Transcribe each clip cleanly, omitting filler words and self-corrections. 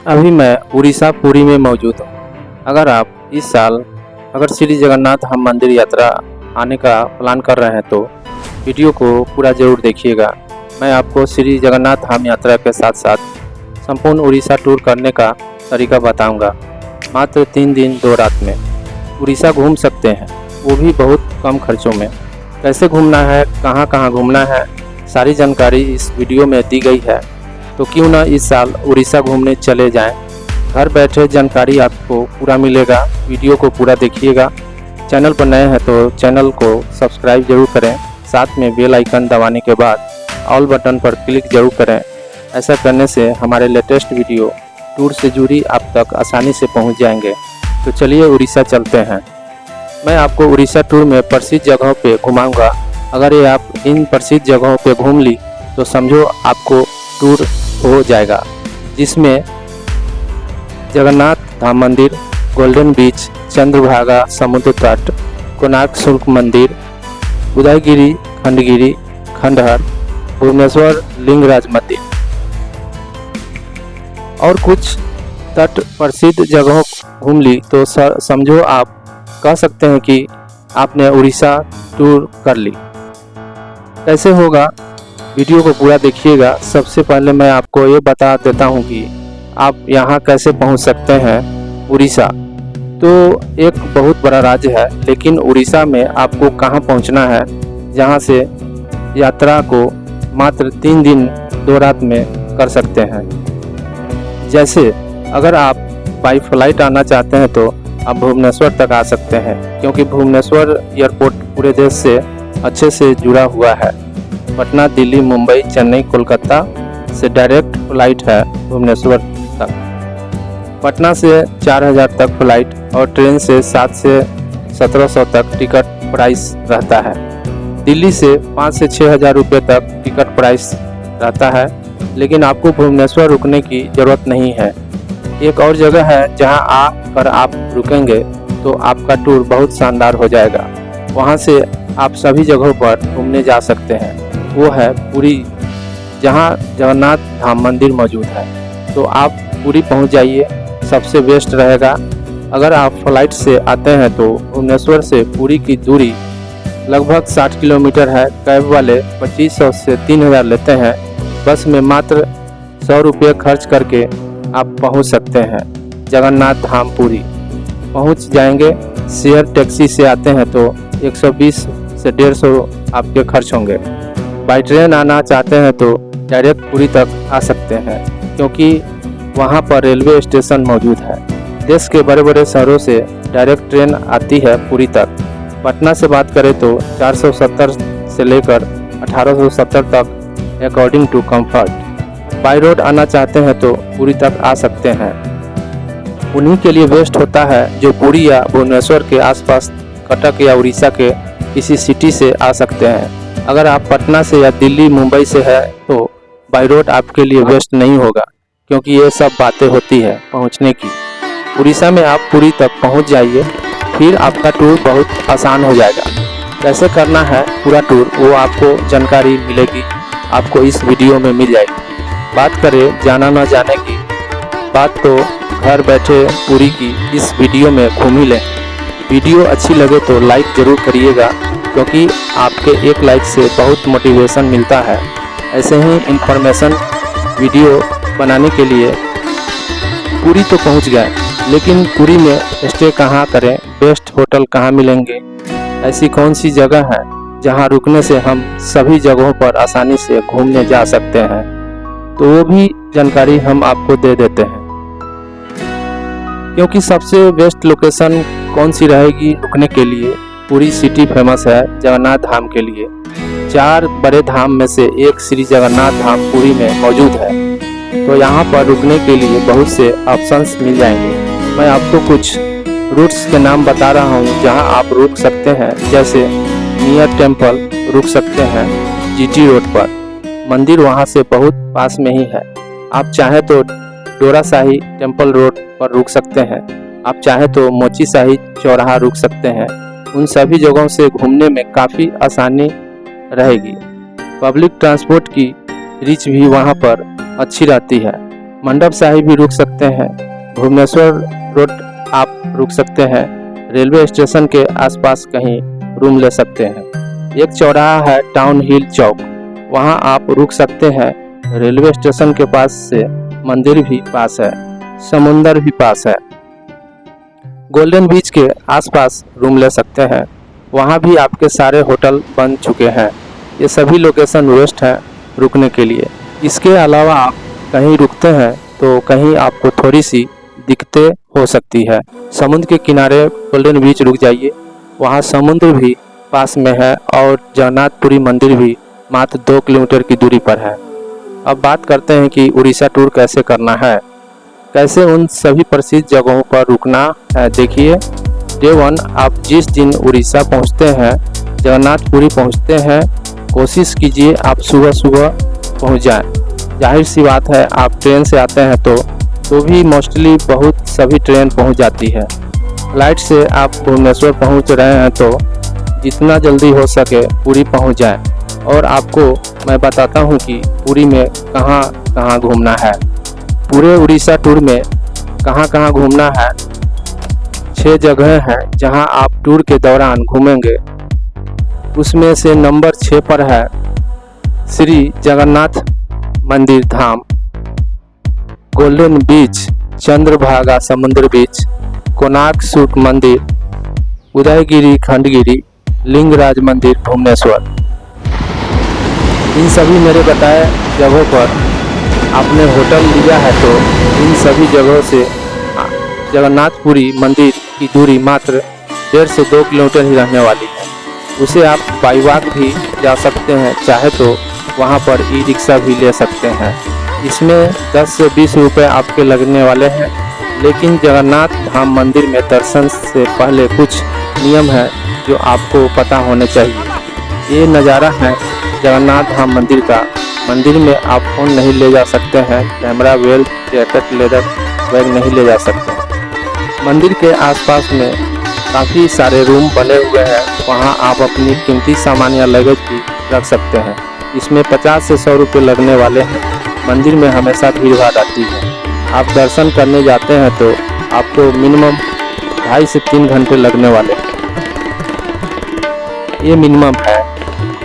अभी मैं उड़ीसा पुरी में मौजूद हूँ। अगर आप इस साल श्री जगन्नाथ धाम मंदिर यात्रा आने का प्लान कर रहे हैं तो वीडियो को पूरा ज़रूर देखिएगा। मैं आपको श्री जगन्नाथ धाम यात्रा के साथ साथ संपूर्ण उड़ीसा टूर करने का तरीका बताऊंगा। मात्र 3 दिन 2 रात में उड़ीसा घूम सकते हैं, वो भी बहुत कम खर्चों में। कैसे घूमना है, कहाँ कहाँ घूमना है, सारी जानकारी इस वीडियो में दी गई है। तो क्यों ना इस साल उड़ीसा घूमने चले जाएं। घर बैठे जानकारी आपको पूरा मिलेगा। वीडियो को पूरा देखिएगा। चैनल पर नए हैं तो चैनल को सब्सक्राइब जरूर करें, साथ में बेल आइकन दबाने के बाद ऑल बटन पर क्लिक जरूर करें। ऐसा करने से हमारे लेटेस्ट वीडियो टूर से जुड़ी आप तक आसानी से पहुंच जाएंगे। तो चलिए उड़ीसा चलते हैं। मैं आपको उड़ीसा टूर में प्रसिद्ध जगहों पे घुमाऊंगा। अगर ये आप इन प्रसिद्ध जगहों पे घूम ली तो समझो आपको टूर हो जाएगा, जिसमें जगन्नाथ धाम मंदिर, गोल्डन बीच, चंद्रभागा समुद्र तट, कोणार्क सूर्य मंदिर, उदयगिरी, खंडगिरी, खंडहर, भुवनेश्वर लिंगराज मंदिर और कुछ तट प्रसिद्ध जगहों घूम ली तो समझो आप कह सकते हैं कि आपने उड़ीसा टूर कर ली। कैसे होगा, वीडियो को पूरा देखिएगा। सबसे पहले मैं आपको ये बता देता हूँ कि आप यहाँ कैसे पहुँच सकते हैं। उड़ीसा तो एक बहुत बड़ा राज्य है, लेकिन उड़ीसा में आपको कहाँ पहुँचना है, जहाँ से यात्रा को मात्र 3 दिन 2 रात में कर सकते हैं। जैसे अगर आप बाई फ्लाइट आना चाहते हैं तो आप भुवनेश्वर तक आ सकते हैं, क्योंकि भुवनेश्वर एयरपोर्ट पूरे देश से अच्छे से जुड़ा हुआ है। पटना, दिल्ली, मुंबई, चेन्नई, कोलकाता से डायरेक्ट फ्लाइट है भुवनेश्वर तक। पटना से 4000 तक फ्लाइट और ट्रेन से 7 से 1700 तक टिकट प्राइस रहता है। दिल्ली से 5 से 6000 रुपये तक टिकट प्राइस रहता है, लेकिन आपको भुवनेश्वर रुकने की ज़रूरत नहीं है। एक और जगह है जहां आकर आप रुकेंगे तो आपका टूर बहुत शानदार हो जाएगा। वहां से आप सभी जगहों पर घूमने जा सकते हैं। वो है पुरी, जहां जगन्नाथ धाम मंदिर मौजूद है। तो आप पुरी पहुंच जाइए, सबसे बेस्ट रहेगा। अगर आप फ्लाइट से आते हैं तो भुवनेश्वर से पुरी की दूरी लगभग 60 किलोमीटर है। कैब वाले 2500 से 3000 लेते हैं। बस में मात्र 100 रुपये खर्च करके आप पहुंच सकते हैं जगन्नाथ धाम पुरी पहुंच जाएंगे। शेयर टैक्सी से आते हैं तो 120 से 150 आपके खर्च होंगे। बाई ट्रेन आना चाहते हैं तो डायरेक्ट पुरी तक आ सकते हैं, क्योंकि वहां पर रेलवे स्टेशन मौजूद है। देश के बड़े बड़े शहरों से डायरेक्ट ट्रेन आती है पुरी तक। पटना से बात करें तो 470 से लेकर 1870 तक according to comfort. By road आना चाहते हैं तो पुरी तक आ सकते हैं। उन्हीं के लिए बेस्ट होता है जो पुरी या भुवनेश्वर के आसपास कटक या उड़ीसा के किसी सिटी से आ सकते हैं। अगर आप पटना से या दिल्ली, मुंबई से है तो बाई रोड आपके लिए बेस्ट नहीं होगा, क्योंकि ये सब बातें होती है पहुंचने की। उड़ीसा में आप पुरी तक पहुंच जाइए, फिर आपका टूर बहुत आसान हो जाएगा। कैसे करना है पूरा टूर, वो आपको जानकारी मिलेगी, आपको इस वीडियो में मिल जाएगी। बात करें जाना न जाने की बात, तो घर बैठे पुरी की इस वीडियो में घूम ही लें। वीडियो अच्छी लगे तो लाइक ज़रूर करिएगा, क्योंकि आपके एक लाइक से बहुत मोटिवेशन मिलता है। ऐसे ही इंफॉर्मेशन वीडियो बनाने के लिए पुरी तो पहुंच गए, लेकिन पुरी में स्टे कहाँ करें, बेस्ट होटल कहाँ मिलेंगे, ऐसी कौन सी जगह है जहां रुकने से हम सभी जगहों पर आसानी से घूमने जा सकते हैं, तो वो भी जानकारी हम आपको दे देते हैं। क्योंकि सबसे बेस्ट लोकेशन कौन सी रहेगी रुकने के लिए, पूरी सिटी फेमस है जगन्नाथ धाम के लिए। 4 बड़े धाम में से एक श्री जगन्नाथ धाम पुरी में मौजूद है, तो यहाँ पर रुकने के लिए बहुत से ऑप्शंस मिल जाएंगे। मैं आपको कुछ रूट्स के नाम बता रहा हूँ जहाँ आप रुक सकते हैं। जैसे नियर टेम्पल रुक सकते हैं जीटी रोड पर, मंदिर वहाँ से बहुत पास में ही है। आप चाहें तो डोरा शाही टेम्पल रोड पर रुक सकते हैं। आप चाहें तो मोची शाही चौराहा रुक सकते हैं। उन सभी जगहों से घूमने में काफ़ी आसानी रहेगी। पब्लिक ट्रांसपोर्ट की रीच भी वहाँ पर अच्छी रहती है। मंडप शाही भी रुक सकते हैं। भुवनेश्वर रोड आप रुक सकते हैं। रेलवे स्टेशन के आसपास कहीं रूम ले सकते हैं। एक चौराहा है टाउन हिल चौक, वहां आप रुक सकते हैं। रेलवे स्टेशन के पास से मंदिर भी पास है, समुंदर भी पास है। गोल्डन बीच के आसपास रूम ले सकते हैं, वहां भी आपके सारे होटल बन चुके हैं। ये सभी लोकेशन बेस्ट हैं रुकने के लिए। इसके अलावा आप कहीं रुकते हैं तो कहीं आपको थोड़ी सी दिक्कतें हो सकती है। समुद्र के किनारे गोल्डन बीच रुक जाइए, वहाँ समुद्र भी पास में है और जगन्नाथपुरी मंदिर भी मात्र 2 किलोमीटर की दूरी पर है। अब बात करते हैं कि उड़ीसा टूर कैसे करना है, कैसे उन सभी प्रसिद्ध जगहों पर रुकना है। देखिए, डे 1 आप जिस दिन उड़ीसा पहुंचते हैं, जगन्नाथपुरी पहुंचते हैं, कोशिश कीजिए आप सुबह सुबह पहुंच जाएं। जाहिर सी बात है, आप ट्रेन से आते हैं तो भी मोस्टली बहुत सभी ट्रेन पहुंच जाती है। फ्लाइट से आप भुवनेश्वर पहुंच रहे हैं तो जितना जल्दी हो सके पुरी पहुंच जाएं। और आपको मैं बताता हूं कि पुरी में कहां कहां घूमना है। पूरे उड़ीसा टूर में कहां कहां घूमना है, 6 जगह हैं जहां आप टूर के दौरान घूमेंगे। उसमें से नंबर 6 पर है श्री जगन्नाथ मंदिर धाम, गोल्डन बीच, चंद्रभागा समुद्र बीच, कोणार्क सूर्य मंदिर, उदयगिरी खंडगिरी, लिंगराज मंदिर भुवनेश्वर। इन सभी मेरे बताए जगहों पर आपने होटल लिया है तो इन सभी जगहों से जगन्नाथपुरी मंदिर की दूरी मात्र 1.5 से 2 किलोमीटर ही रहने वाली है। उसे आप बाई वॉक भी जा सकते हैं, चाहे तो वहां पर ई रिक्शा भी ले सकते हैं। इसमें 10 से 20 रुपये आपके लगने वाले हैं। लेकिन जगन्नाथ धाम मंदिर में दर्शन से पहले कुछ नियम है जो आपको पता होने चाहिए। ये नज़ारा है जगन्नाथ धाम मंदिर का। मंदिर में आप फोन नहीं ले जा सकते हैं, camera, belt, jacket, leather bag नहीं ले जा सकते। मंदिर के आसपास में काफ़ी सारे रूम बने हुए हैं, वहां आप अपनी कीमती सामान या लगेज भी रख सकते हैं। इसमें 50 से 100 रुपये लगने वाले हैं। मंदिर में हमेशा भीड़ भाड़ रहती है। आप दर्शन करने जाते हैं तो आपको मिनिमम 2.5 से 3 घंटे लगने वाले हैं। ये मिनिमम है,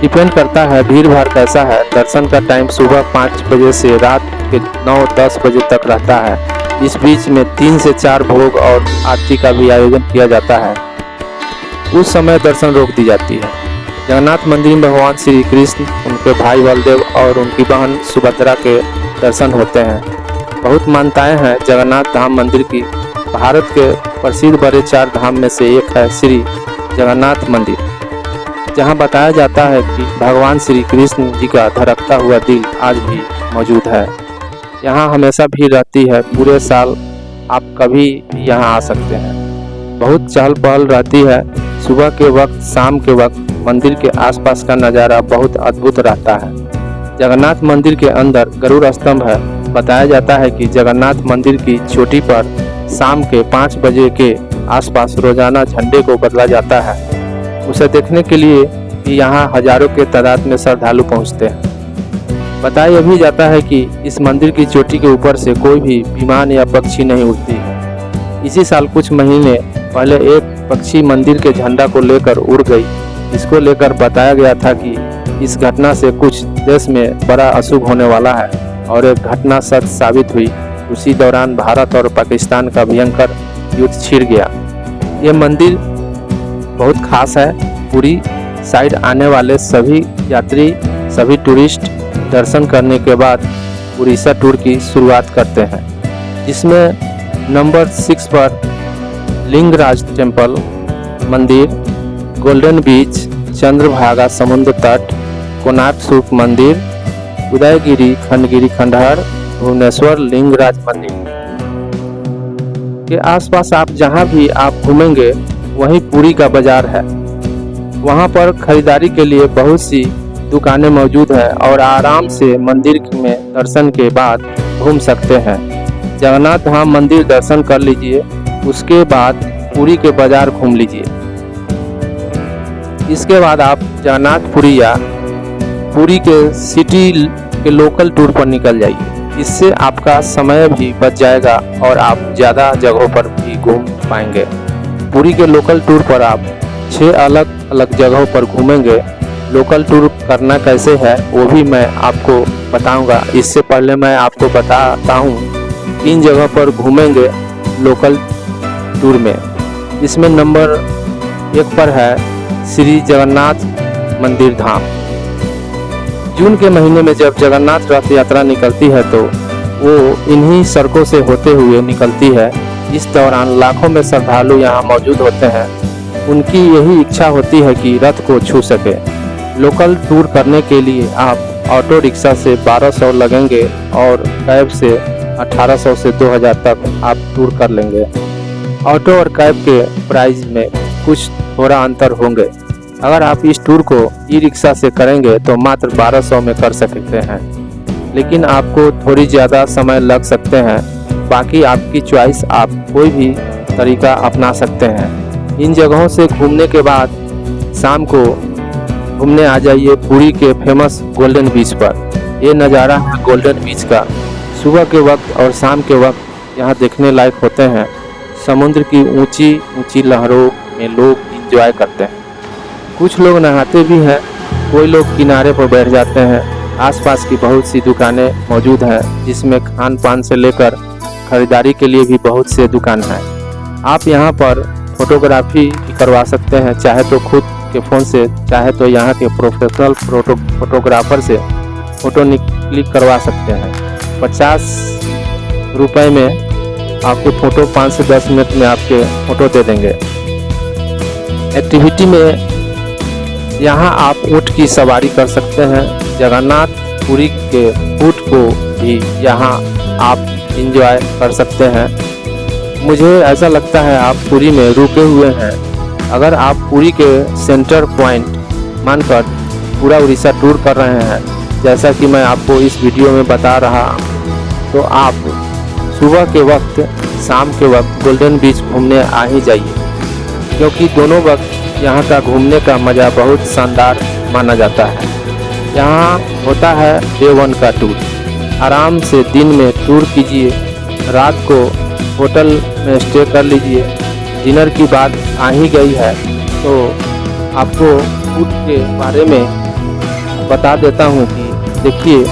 डिपेंड करता है भीड़ भाड़ कैसा है। दर्शन का टाइम सुबह 5 बजे से रात के 9-10 बजे तक रहता है। इस बीच में 3 से 4 भोग और आरती का भी आयोजन किया जाता है। उस समय दर्शन रोक दी जाती है। जगन्नाथ मंदिर में भगवान श्री कृष्ण, उनके भाई बलदेव और उनकी बहन सुभद्रा के दर्शन होते हैं। बहुत मान्यताएं हैं जगन्नाथ धाम मंदिर की। भारत के प्रसिद्ध बड़े 4 धाम में से एक है श्री जगन्नाथ मंदिर, जहां बताया जाता है कि भगवान श्री कृष्ण जी का धड़कता हुआ दिल आज भी मौजूद है। यहां हमेशा भीड़ रहती है, पूरे साल आप कभी भी यहां आ सकते हैं। बहुत चहल पहल रहती है। सुबह के वक्त, शाम के वक्त मंदिर के आसपास का नज़ारा बहुत अद्भुत रहता है। जगन्नाथ मंदिर के अंदर गरुड़ स्तंभ है। बताया जाता है कि जगन्नाथ मंदिर की चोटी पर शाम के 5 बजे के आसपास रोजाना झंडे को बदला जाता है। उसे देखने के लिए कि यहाँ हजारों के तादाद में श्रद्धालु पहुँचते हैं। बताया भी जाता है कि इस मंदिर की चोटी के ऊपर से कोई भी विमान या पक्षी नहीं उड़ती है। इसी साल कुछ महीने पहले एक पक्षी मंदिर के झंडा को लेकर उड़ गई। इसको लेकर बताया गया था कि इस घटना से कुछ देश में बड़ा अशुभ होने वाला है और एक घटना सच साबित हुई। उसी दौरान भारत और पाकिस्तान का भयंकर युद्ध छिड़ गया। ये मंदिर बहुत खास है। पूरी साइड आने वाले सभी यात्री, सभी टूरिस्ट दर्शन करने के बाद उड़ीसा टूर की शुरुआत करते हैं, जिसमें नंबर 6 पर लिंगराज टेम्पल मंदिर, गोल्डन बीच, चंद्रभागा समुद्र तट, कोणार्क सूर्य मंदिर, उदयगिरी खंडगिरी खंडहर, भुवनेश्वर लिंगराज मंदिर के आसपास आप जहां भी आप घूमेंगे वहीं पुरी का बाजार है। वहां पर खरीदारी के लिए बहुत सी दुकानें मौजूद हैं और आराम से मंदिर में दर्शन के बाद घूम सकते हैं। जगन्नाथ धाम मंदिर दर्शन कर लीजिए, उसके बाद पुरी के बाजार घूम लीजिए। इसके बाद आप जगन्नाथपुरी या पुरी के सिटी के लोकल टूर पर निकल जाइए। इससे आपका समय भी बच जाएगा और आप ज़्यादा जगहों पर भी घूम पाएंगे। पुरी के लोकल टूर पर आप 6 अलग अलग जगहों पर घूमेंगे। लोकल टूर करना कैसे है वो भी मैं आपको बताऊंगा। इससे पहले मैं आपको बताता हूँ 3 जगह पर घूमेंगे लोकल टूर में। इसमें नंबर 1 पर है श्री जगन्नाथ मंदिर धाम। जून के महीने में जब जगन्नाथ रथ यात्रा निकलती है तो वो इन्हीं सड़कों से होते हुए निकलती है। इस दौरान लाखों में श्रद्धालु यहाँ मौजूद होते हैं। उनकी यही इच्छा होती है कि रथ को छू सके। लोकल टूर करने के लिए आप ऑटो रिक्शा से 1200 लगेंगे और कैब से 1800 से 2000 तक आप टूर कर लेंगे। ऑटो और कैब के प्राइस में कुछ थोड़ा अंतर होंगे। अगर आप इस टूर को ई रिक्शा से करेंगे तो मात्र 1200 में कर सकते हैं, लेकिन आपको थोड़ी ज़्यादा समय लग सकते हैं। बाकी आपकी चॉइस, आप कोई भी तरीका अपना सकते हैं। इन जगहों से घूमने के बाद शाम को घूमने आ जाइए पुरी के फेमस गोल्डन बीच पर। ये नज़ारा है गोल्डन बीच का। सुबह के वक्त और शाम के वक्त यहाँ देखने लायक होते हैं। समुद्र की ऊंची ऊंची लहरों में लोग एंजॉय करते हैं। कुछ लोग नहाते भी हैं, कोई लोग किनारे पर बैठ जाते हैं। आसपास की बहुत सी दुकानें मौजूद हैं, जिसमें खान पान से लेकर खरीदारी के लिए भी बहुत से दुकान हैं। आप यहाँ पर फोटोग्राफी भी करवा सकते हैं, चाहे तो खुद के फ़ोन से, चाहे तो यहाँ के प्रोफेशनल फोटोग्राफर से फ़ोटो क्लिक करवा सकते हैं। 50 रुपये में आपके फ़ोटो 5 से 10 मिनट में आपके फ़ोटो दे देंगे। एक्टिविटी में यहाँ आप ऊँट की सवारी कर सकते हैं। जगन्नाथ पुरी के फूड को भी यहाँ आप एंजॉय कर सकते हैं। मुझे ऐसा लगता है आप पुरी में रुके हुए हैं। अगर आप पुरी के सेंटर पॉइंट मानकर पूरा उड़ीसा टूर कर रहे हैं, जैसा कि मैं आपको इस वीडियो में बता रहा, तो आप सुबह के वक्त, शाम के वक्त गोल्डन बीच घूमने आ ही जाइए, क्योंकि दोनों वक्त यहाँ का घूमने का मज़ा बहुत शानदार माना जाता है। यहाँ होता है डे 1 का टूर। आराम से दिन में टूर कीजिए, रात को होटल में स्टे कर लीजिए। डिनर की बात आ ही गई है तो आपको फूड के बारे में बता देता हूँ कि देखिए,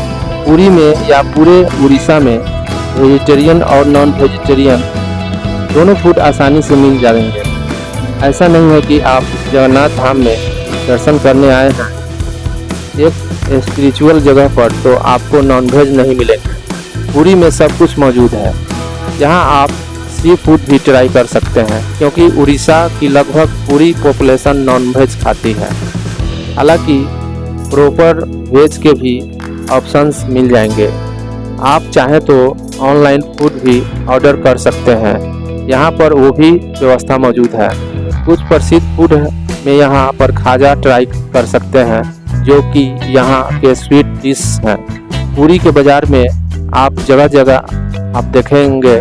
पुरी में या पूरे उड़ीसा में वेजिटेरियन और नॉन वेजिटेरियन दोनों फूड आसानी से मिल जाएंगे। ऐसा नहीं है कि आप जगन्नाथ धाम में दर्शन करने आए हैं एक स्पिरिचुअल जगह पर तो आपको नॉनवेज नहीं मिलेंगे। पुरी में सब कुछ मौजूद है। यहाँ आप सी फूड भी ट्राई कर सकते हैं, क्योंकि उड़ीसा की लगभग पूरी पॉपुलेशन नॉनवेज खाती है। हालांकि प्रॉपर वेज के भी ऑप्शंस मिल जाएंगे। आप चाहें तो ऑनलाइन फूड भी ऑर्डर कर सकते हैं, यहाँ पर वो भी व्यवस्था मौजूद है। कुछ प्रसिद्ध फूड में यहाँ पर खाजा ट्राई कर सकते हैं, जो कि यहाँ के स्वीट डिश हैं। पुरी के बाज़ार में आप जगह जगह आप देखेंगे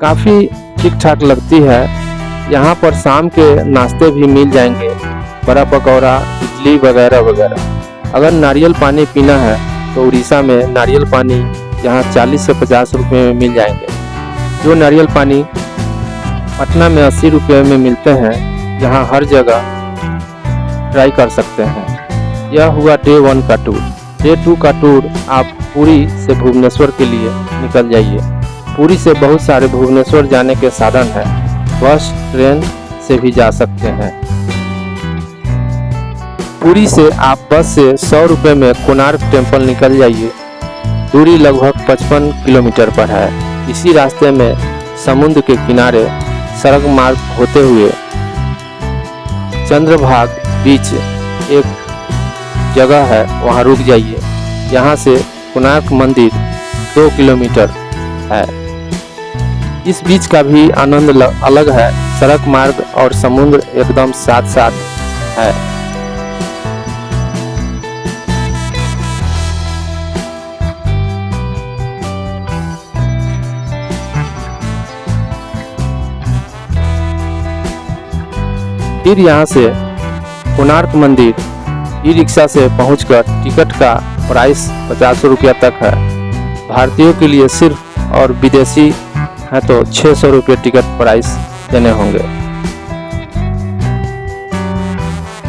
काफ़ी ठीक ठाक लगती है। यहाँ पर शाम के नाश्ते भी मिल जाएंगे, बड़ा पकौड़ा, इडली वगैरह वगैरह। अगर नारियल पानी पीना है तो उड़ीसा में नारियल पानी यहाँ 40 से 50 रुपये में मिल जाएंगे। जो नारियल पानी पटना में 80 रुपये में मिलते हैं, यहाँ हर जगह ट्राई कर सकते हैं। यह हुआ डे 1 का टूर। डे 2 का टूर आप पुरी से भुवनेश्वर के लिए निकल जाइए। पुरी से बहुत सारे भुवनेश्वर जाने के साधन हैं, बस ट्रेन से भी जा सकते हैं। पुरी से आप बस से 100 रुपये में कोणार्क टेम्पल निकल जाइए। दूरी लगभग 55 किलोमीटर पर है। इसी रास्ते में समुद्र के किनारे सड़क मार्ग होते हुए चंद्रभाग बीच एक जगह है, वहाँ रुक जाइए। यहाँ से कोणार्क मंदिर 2 किलोमीटर है। इस बीच का भी आनंद अलग है। सड़क मार्ग और समुद्र एकदम साथ साथ है। फिर यहाँ से कोणार्क मंदिर ई रिक्शा से पहुंचकर टिकट का प्राइस 50 रुपया तक है। भारतीयों के लिए सिर्फ और विदेशी है तो 600 रुपये टिकट प्राइस देने होंगे।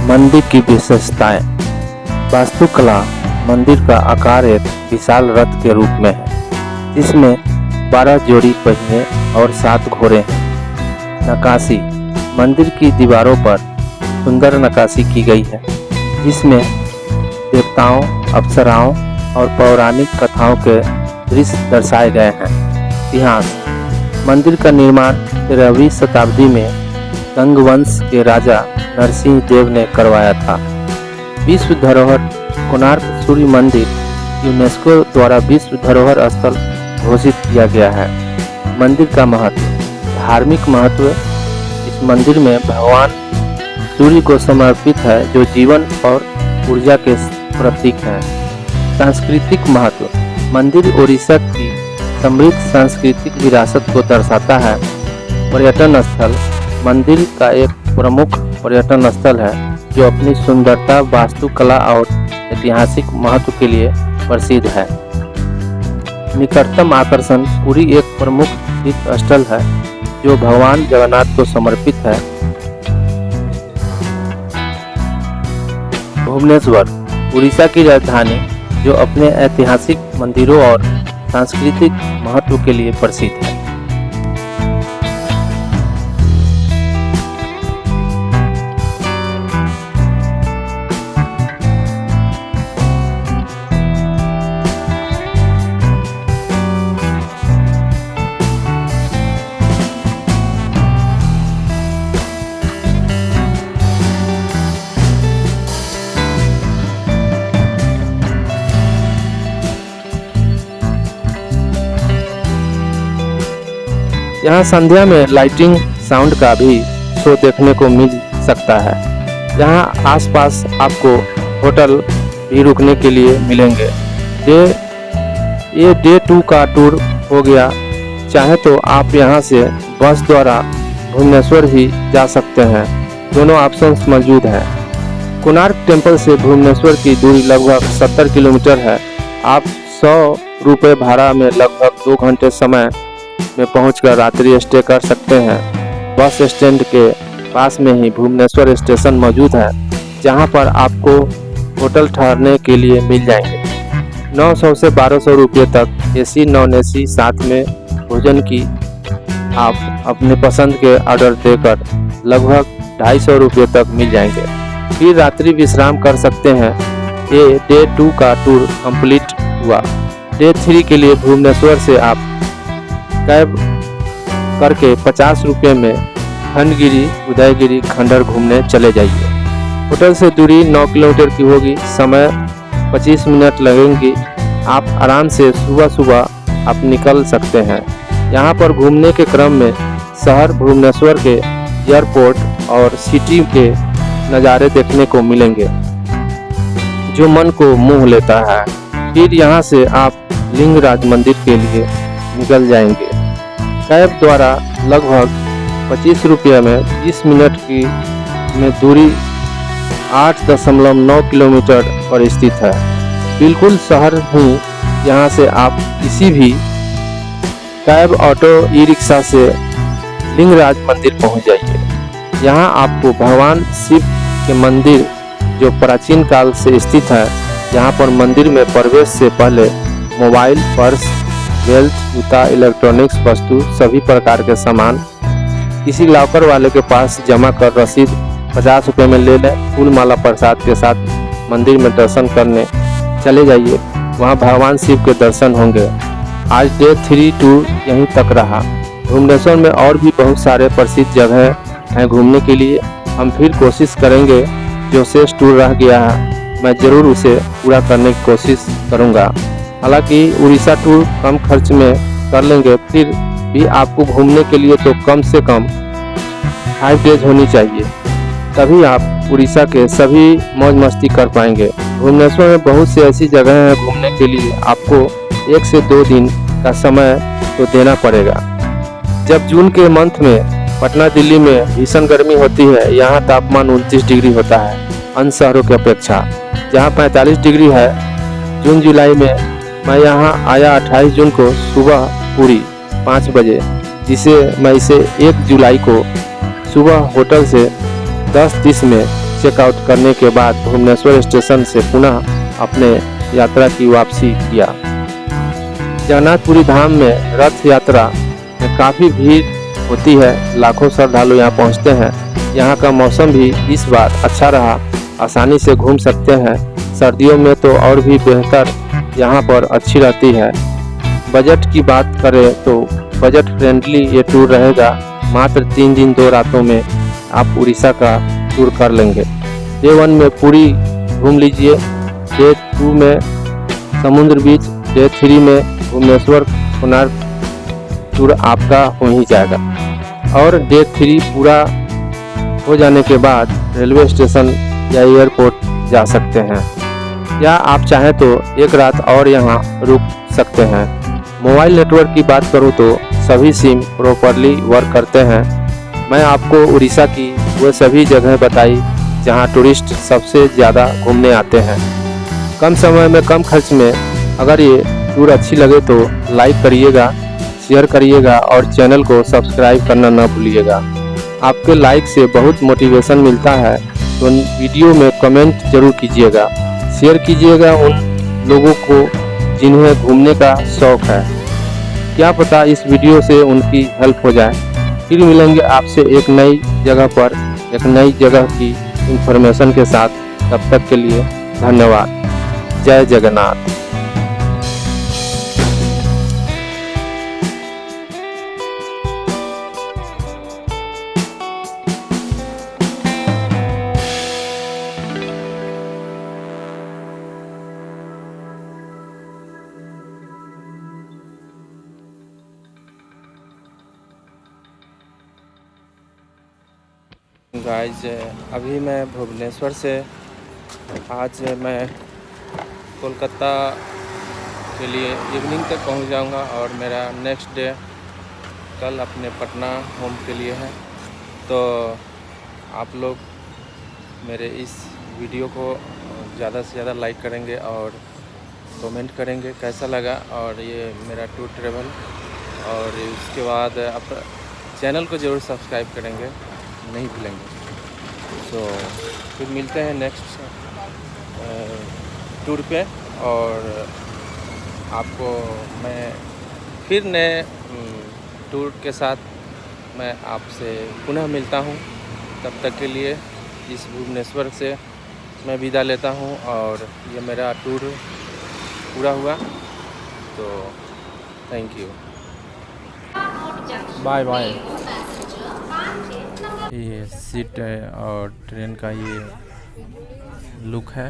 मंदिर की विशेषताएं। वास्तुकला। मंदिर का आकार एक विशाल रथ के रूप में है जिसमें 12 जोड़ी पहिए और 7 घोड़े हैं। नक्काशी। मंदिर की दीवारों पर सुंदर नक्काशी की गई है जिसमें देवताओं, अप्सराओं और पौराणिक कथाओं के दृश्य दर्शाए गए हैं। इतिहास। मंदिर का निर्माण 13वीं शताब्दी में गंगवंश के राजा नरसिंह देव ने करवाया था। विश्व धरोहर। कोणार्क सूर्य मंदिर यूनेस्को द्वारा विश्व धरोहर स्थल घोषित किया गया है। मंदिर का महत्व। धार्मिक महत्व। इस मंदिर में भगवान सूर्य को समर्पित है जो जीवन और ऊर्जा के प्रतीक हैं। सांस्कृतिक महत्व। मंदिर ओडिशा की समृद्ध सांस्कृतिक विरासत को दर्शाता है। पर्यटन स्थल। मंदिर का एक प्रमुख पर्यटन स्थल है जो अपनी सुंदरता, वास्तुकला और ऐतिहासिक महत्व के लिए प्रसिद्ध है। निकटतम आकर्षण। पुरी एक प्रमुख तीर्थ स्थल है जो भगवान जगन्नाथ को समर्पित है। भुवनेश्वर उड़ीसा की राजधानी जो अपने ऐतिहासिक मंदिरों और सांस्कृतिक महत्व के लिए प्रसिद्ध है। यहाँ संध्या में लाइटिंग साउंड का भी शो देखने को मिल सकता है। यहाँ आसपास आपको होटल भी रुकने के लिए मिलेंगे। ये डे 2 का टूर हो गया। चाहे तो आप यहाँ से बस द्वारा भुवनेश्वर भी जा सकते हैं। दोनों ऑप्शंस मौजूद हैं। कोणार्क टेम्पल से भुवनेश्वर की दूरी लगभग 70 किलोमीटर है। आप 100 रुपये भाड़ा में लगभग 2 घंटे समय में पहुंचकर रात्रि स्टे कर सकते हैं। बस स्टैंड के पास में ही भुवनेश्वर स्टेशन मौजूद है जहां पर आपको होटल ठहरने के लिए मिल जाएंगे। 900 से 1200 रुपये तक एसी नॉन एसी साथ में भोजन की आप अपने पसंद के ऑर्डर देकर लगभग 250 रुपये तक मिल जाएंगे। फिर रात्रि विश्राम कर सकते हैं। ये डे 2 का टूर कंप्लीट हुआ। डे 3 के लिए भुवनेश्वर से आप कैब करके 50 रुपये में खंडगिरी, उदयगिरी, खंडर घूमने चले जाइए। होटल से दूरी 9 किलोमीटर की होगी। समय 25 मिनट लगेंगे। आप आराम से सुबह आप निकल सकते हैं। यहाँ पर घूमने के क्रम में शहर भुवनेश्वर के एयरपोर्ट और सिटी के नज़ारे देखने को मिलेंगे जो मन को मोह लेता है। फिर यहाँ से आप लिंगराज मंदिर के लिए निकल जाएंगे। कैब द्वारा लगभग 25 रुपये में 20 मिनट की में दूरी 8.9 किलोमीटर पर स्थित है। बिल्कुल शहर ही। यहाँ से आप किसी भी कैब, ऑटो, ई रिक्शा से लिंगराज मंदिर पहुँच जाइए। यहाँ आपको भगवान शिव के मंदिर जो प्राचीन काल से स्थित है, यहाँ पर मंदिर में प्रवेश से पहले मोबाइल, पर्स, बेल्ट, जूता, इलेक्ट्रॉनिक्स वस्तु, सभी प्रकार के सामान किसी लॉकर वाले के पास जमा कर रसीद 50 रुपये में ले लें। फूल माला प्रसाद के साथ मंदिर में दर्शन करने चले जाइए। वहाँ भगवान शिव के दर्शन होंगे। आज डे 3 टूर यहीं तक रहा। भुवनेश्वर में और भी बहुत सारे प्रसिद्ध जगह हैं घूमने के लिए। हम फिर कोशिश करेंगे, जो शेष टूर रह गया है मैं ज़रूर उसे पूरा करने की कोशिश करूँगा। हालांकि उड़ीसा टूर कम खर्च में कर लेंगे, फिर भी आपको घूमने के लिए तो कम से कम 5 डेज होनी चाहिए, तभी आप उड़ीसा के सभी मौज मस्ती कर पाएंगे। भुवनेश्वर में बहुत सी ऐसी जगह हैं घूमने के लिए, आपको 1 से 2 दिन का समय तो देना पड़ेगा। जब जून के मंथ में पटना, दिल्ली में भीषण गर्मी होती है, यहाँ तापमान 29 डिग्री होता है अन्य शहरों की अपेक्षा। जहाँ 45 डिग्री है जून जुलाई में मैं यहाँ आया 28 जून को सुबह पूरी 5 बजे, जिसे मैं इसे 1 जुलाई को सुबह होटल से 10:30 में चेकआउट करने के बाद भुवनेश्वर स्टेशन से पुनः अपने यात्रा की वापसी किया। जगन्नाथपुरी धाम में रथ यात्रा में काफ़ी भीड़ होती है, लाखों श्रद्धालु यहाँ पहुँचते हैं। यहाँ का मौसम भी इस बार अच्छा रहा, आसानी से घूम सकते हैं। सर्दियों में तो और भी बेहतर यहाँ पर अच्छी रहती है। बजट की बात करें तो बजट फ्रेंडली ये टूर रहेगा। मात्र 3 दिन 2 रातों में आप उड़ीसा का टूर कर लेंगे। डे 1 में पूरी घूम लीजिए, डे 2 में समुद्र बीच, डे 3 में भुवनेश्वर कोणार्क टूर आपका हो ही जाएगा। और डे 3 पूरा हो जाने के बाद रेलवे स्टेशन या एयरपोर्ट जा सकते हैं, या आप चाहें तो 1 रात और यहाँ रुक सकते हैं। मोबाइल नेटवर्क की बात करूँ तो सभी सिम प्रॉपरली वर्क करते हैं। मैं आपको उड़ीसा की वो सभी जगह बताई जहाँ टूरिस्ट सबसे ज़्यादा घूमने आते हैं। कम समय में कम खर्च में अगर ये टूर अच्छी लगे तो लाइक करिएगा, शेयर करिएगा और चैनल को सब्सक्राइब करना न भूलिएगा। आपके लाइक से बहुत मोटिवेशन मिलता है, तो वीडियो में कमेंट जरूर कीजिएगा, शेयर कीजिएगा उन लोगों को जिन्हें घूमने का शौक़ है। क्या पता इस वीडियो से उनकी हेल्प हो जाए। फिर मिलेंगे आपसे एक नई जगह पर, एक नई जगह की इंफॉर्मेशन के साथ। तब तक के लिए धन्यवाद। जय जगन्नाथ। गाइज अभी मैं भुवनेश्वर से आज मैं कोलकाता के लिए इवनिंग तक पहुंच जाऊंगा और मेरा नेक्स्ट डे कल अपने पटना होम के लिए है। तो आप लोग मेरे इस वीडियो को ज़्यादा से ज़्यादा लाइक करेंगे और कमेंट करेंगे कैसा लगा और ये मेरा टूर ट्रेवल, और उसके बाद आप चैनल को ज़रूर सब्सक्राइब करेंगे, नहीं भूलेंगे। तो फिर मिलते हैं नेक्स्ट टूर पे, और आपको मैं फिर नए टूर के साथ मैं आपसे पुनः मिलता हूँ। तब तक के लिए इस भुवनेश्वर से मैं विदा लेता हूँ और ये मेरा टूर पूरा हुआ। तो थैंक यू, बाय बाय। ये सीट और ट्रेन का ये लुक है।